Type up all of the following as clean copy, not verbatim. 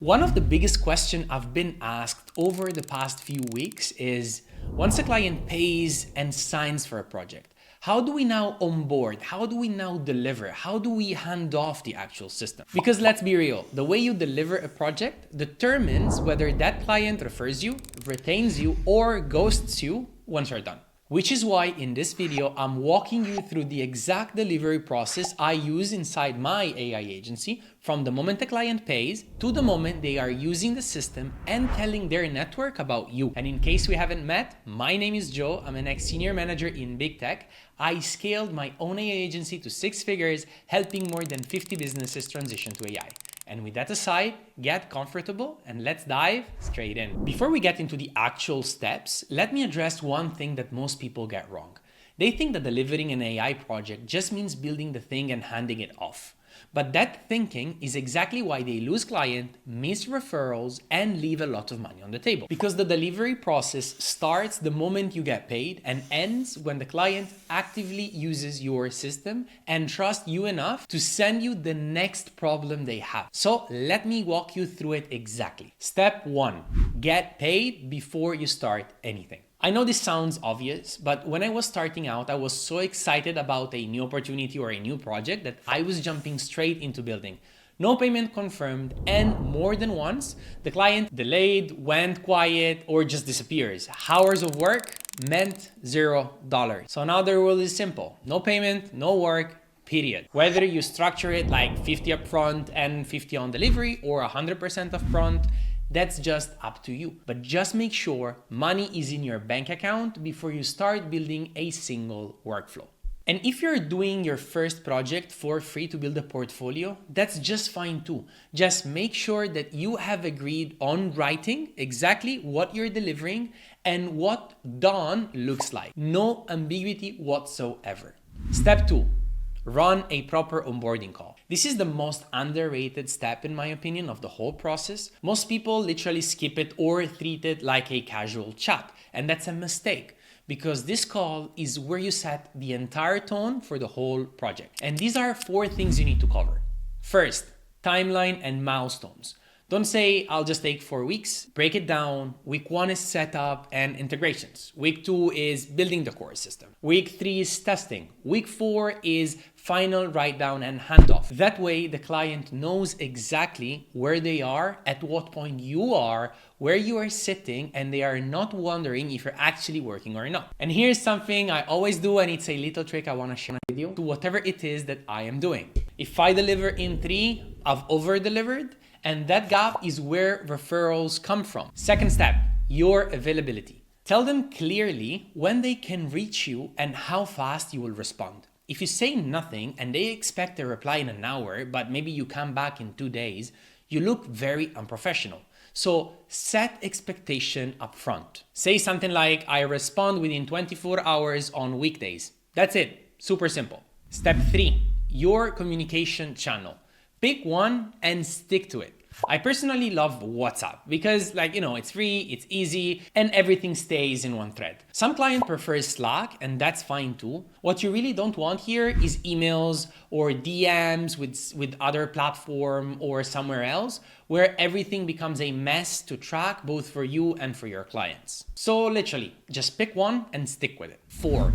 One of the biggest questions I've been asked over the past few weeks is, once a client pays and signs for a project, how do we now onboard? How do we now deliver? How do we hand off the actual system? Because let's be real, the way you deliver a project determines whether that client refers you, retains you, or ghosts you once you're done. Which is why in this video, I'm walking you through the exact delivery process I use inside my AI agency from the moment the client pays to the moment they are using the system and telling their network about you. And in case we haven't met, my name is Joe. I'm an ex-senior manager in big tech. I scaled my own AI agency to 6 figures, helping more than 50 businesses transition to AI. And with that aside, get comfortable and let's dive straight in. Before we get into the actual steps, let me address one thing that most people get wrong. They think that delivering an AI project just means building the thing and handing it off. But that thinking is exactly why they lose clients, miss referrals, and leave a lot of money on the table. Because the delivery process starts the moment you get paid and ends when the client actively uses your system and trusts you enough to send you the next problem they have. So let me walk you through it exactly. Step 1, get paid before you start anything. I know this sounds obvious, but when I was starting out, I was so excited about a new opportunity or a new project that I was jumping straight into building. No payment confirmed, and more than once, the client delayed, went quiet, or just disappears. Hours of work meant $0. So now the rule is simple. No payment, no work, period. Whether you structure it like 50 upfront and 50 on delivery or 100% upfront, that's just up to you. But just make sure money is in your bank account before you start building a single workflow. And if you're doing your first project for free to build a portfolio, that's just fine too. Just make sure that you have agreed on writing exactly what you're delivering and what done looks like. No ambiguity whatsoever. Step 2. Run a proper onboarding call. This is the most underrated step in my opinion of the whole process. Most people literally skip it or treat it like a casual chat, and that's a mistake because this call is where you set the entire tone for the whole project. And these are 4 things you need to cover. First, timeline and milestones. Don't say, I'll just take 4 weeks. Break it down. Week 1 is setup and integrations. Week 2 is building the core system. Week 3 is testing. Week 4 is final write down and handoff. That way, the client knows exactly where they are, at what point you are, where you are sitting, and they are not wondering if you're actually working or not. And here's something I always do, and it's a little trick I want to share with you to whatever it is that I am doing. If I deliver in 3, I've over-delivered. And that gap is where referrals come from. Second step, your availability. Tell them clearly when they can reach you and how fast you will respond. If you say nothing and they expect a reply in an hour, but maybe you come back in 2 days, you look very unprofessional. So set expectation up front. Say something like, I respond within 24 hours on weekdays. That's it, super simple. Step 3, your communication channel. Pick one and stick to it. I personally love WhatsApp because it's free, it's easy, and everything stays in one thread. Some client prefers Slack, and that's fine too. What you really don't want here is emails or DMs with other platform or somewhere else where everything becomes a mess to track both for you and for your clients. So literally, just pick one and stick with it. 4.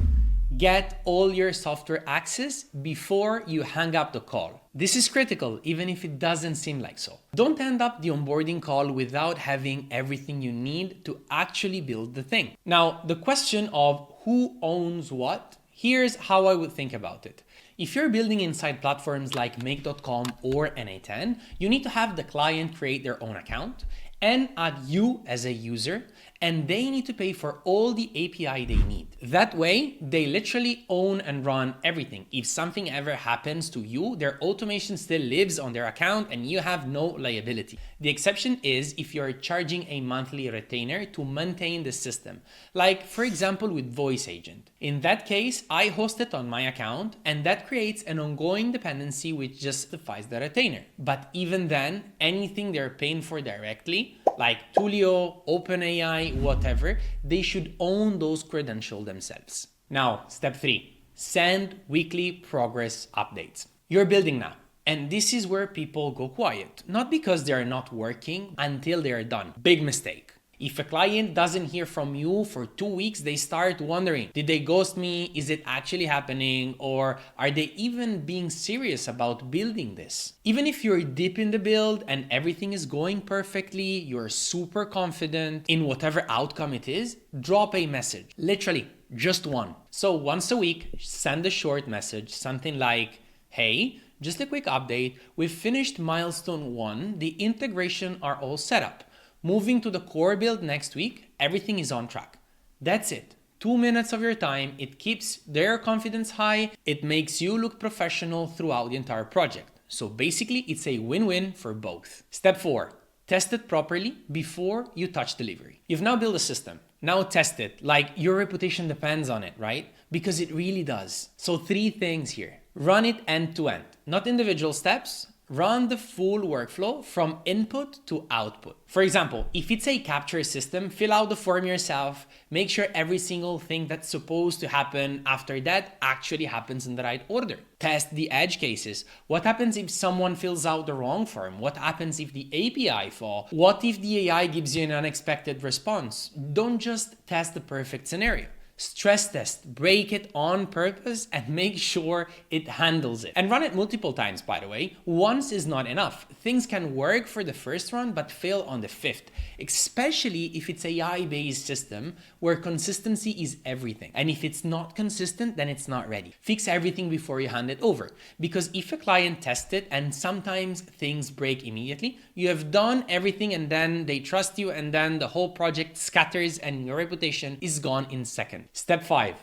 Get all your software access before you hang up the call. This is critical, even if it doesn't seem like so. Don't end up the onboarding call without having everything you need to actually build the thing. Now, the question of who owns what, here's how I would think about it. If you're building inside platforms like make.com or NA10, you need to have the client create their own account and add you as a user, and they need to pay for all the API they need. That way, they literally own and run everything. If something ever happens to you, their automation still lives on their account and you have no liability. The exception is if you're charging a monthly retainer to maintain the system. Like for example with Voice Agent. In that case, I host it on my account and that creates an ongoing dependency which justifies the retainer. But even then, anything they're paying for directly, like Tulio, OpenAI, whatever, they should own those credentials themselves. Now, step 3, send weekly progress updates. You're building now. And this is where people go quiet, not because they are not working until they are done. Big mistake. If a client doesn't hear from you for 2 weeks, they start wondering, did they ghost me? Is it actually happening? Or are they even being serious about building this? Even if you're deep in the build and everything is going perfectly, you're super confident in whatever outcome it is, drop a message. Literally, just one. So once a week, send a short message, something like, hey, just a quick update. We've finished milestone 1. The integration are all set up. Moving to the core build next week, everything is on track. That's it. 2 minutes of your time. It keeps their confidence high. It makes you look professional throughout the entire project. So basically, it's a win-win for both. Step 4, test it properly before you touch delivery. You've now built a system. Now test it like your reputation depends on it, right? Because it really does. So 3 things here. Run it end to end, not individual steps. Run the full workflow from input to output. For example, if it's a capture system, fill out the form yourself, make sure every single thing that's supposed to happen after that actually happens in the right order. Test the edge cases. What happens if someone fills out the wrong form? What happens if the API falls? What if the AI gives you an unexpected response? Don't just test the perfect scenario. Stress test, break it on purpose and make sure it handles it. And run it multiple times, by the way. Once is not enough. Things can work for the first run but fail on the 5th, especially if it's AI-based system where consistency is everything. And if it's not consistent, then it's not ready. Fix everything before you hand it over. Because if a client tests it and sometimes things break immediately, you have done everything and then they trust you and then the whole project scatters and your reputation is gone in seconds. Step 5,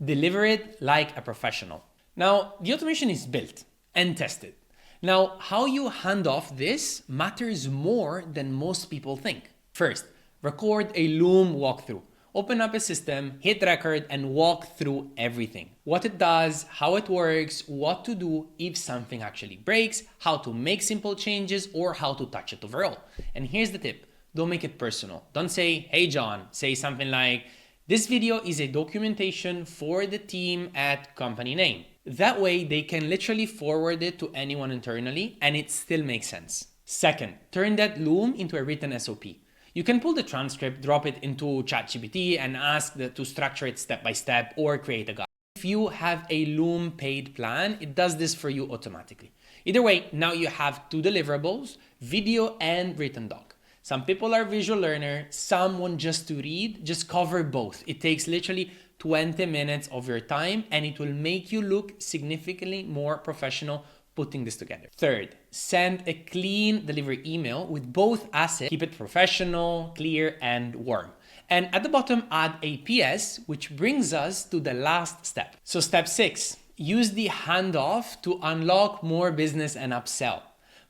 deliver it like a professional. Now, the automation is built and tested. Now, how you hand off this matters more than most people think. First, record a Loom walkthrough. Open up a system, hit record, and walk through everything. What it does, how it works, what to do if something actually breaks, how to make simple changes, or how to touch it overall. And here's the tip, don't make it personal. Don't say, hey John, say something like, this video is a documentation for the team at company name. That way they can literally forward it to anyone internally and it still makes sense. Second, turn that Loom into a written SOP. You can pull the transcript, drop it into ChatGPT and ask to structure it step by step or create a guide. If you have a Loom paid plan, it does this for you automatically. Either way, now you have 2 deliverables, video and written doc. Some people are visual learner, some want just to read, just cover both. It takes literally 20 minutes of your time and it will make you look significantly more professional putting this together. Third, send a clean delivery email with both assets. Keep it professional, clear, and warm. And at the bottom, add a PS, which brings us to the last step. So step 6, use the handoff to unlock more business and upsell.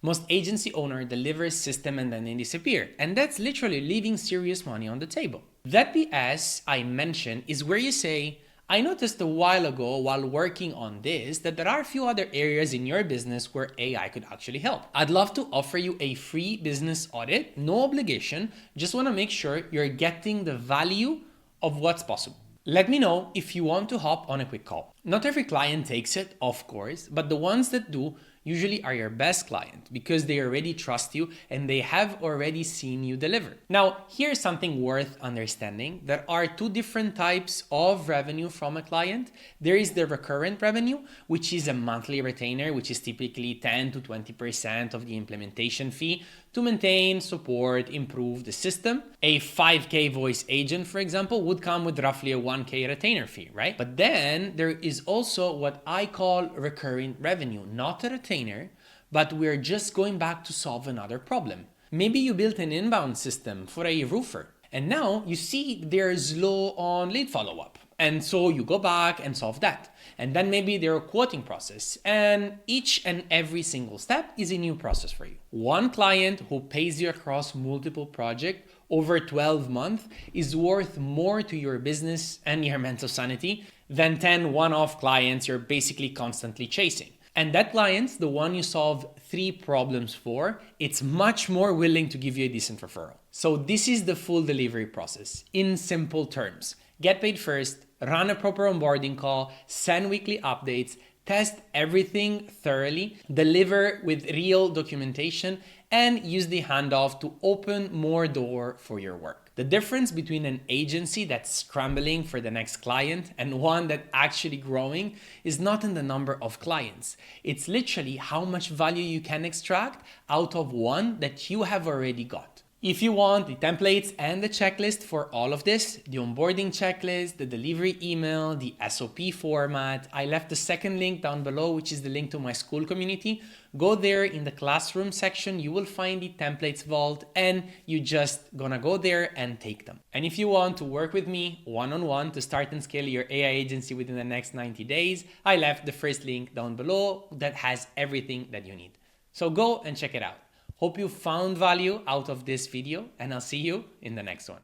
Most agency owner delivers system and then they disappear. And that's literally leaving serious money on the table. That PS I mentioned is where you say, I noticed a while ago while working on this that there are a few other areas in your business where AI could actually help. I'd love to offer you a free business audit, no obligation, just want to make sure you're getting the value of what's possible. Let me know if you want to hop on a quick call. Not every client takes it, of course, but the ones that do usually are your best client because they already trust you and they have already seen you deliver. Now, here's something worth understanding. There are 2 different types of revenue from a client. There is the recurrent revenue, which is a monthly retainer, which is typically 10 to 20% of the implementation fee to maintain, support, improve the system. A 5K voice agent, for example, would come with roughly a 1K retainer fee, right? But then there is also what I call recurring revenue, not a retainer, but we're just going back to solve another problem. Maybe you built an inbound system for a roofer, and now you see they're slow on lead follow-up. And so you go back and solve that. And then maybe their quoting process. And each and every single step is a new process for you. One client who pays you across multiple projects over 12 months is worth more to your business and your mental sanity than 10 one-off clients you're basically constantly chasing. And that client's the one you solve 3 problems for, it's much more willing to give you a decent referral. So this is the full delivery process in simple terms. Get paid first, run a proper onboarding call, send weekly updates, Test everything thoroughly, deliver with real documentation, and use the handoff to open more door for your work. The difference between an agency that's scrambling for the next client and one that's actually growing is not in the number of clients. It's literally how much value you can extract out of one that you have already got. If you want the templates and the checklist for all of this, the onboarding checklist, the delivery email, the SOP format, I left the second link down below, which is the link to my Skool Community. Go there in the classroom section, you will find the templates vault, and you just gonna go there and take them. And if you want to work with me one-on-one to start and scale your AI agency within the next 90 days, I left the first link down below that has everything that you need. So go and check it out. Hope you found value out of this video, and I'll see you in the next one.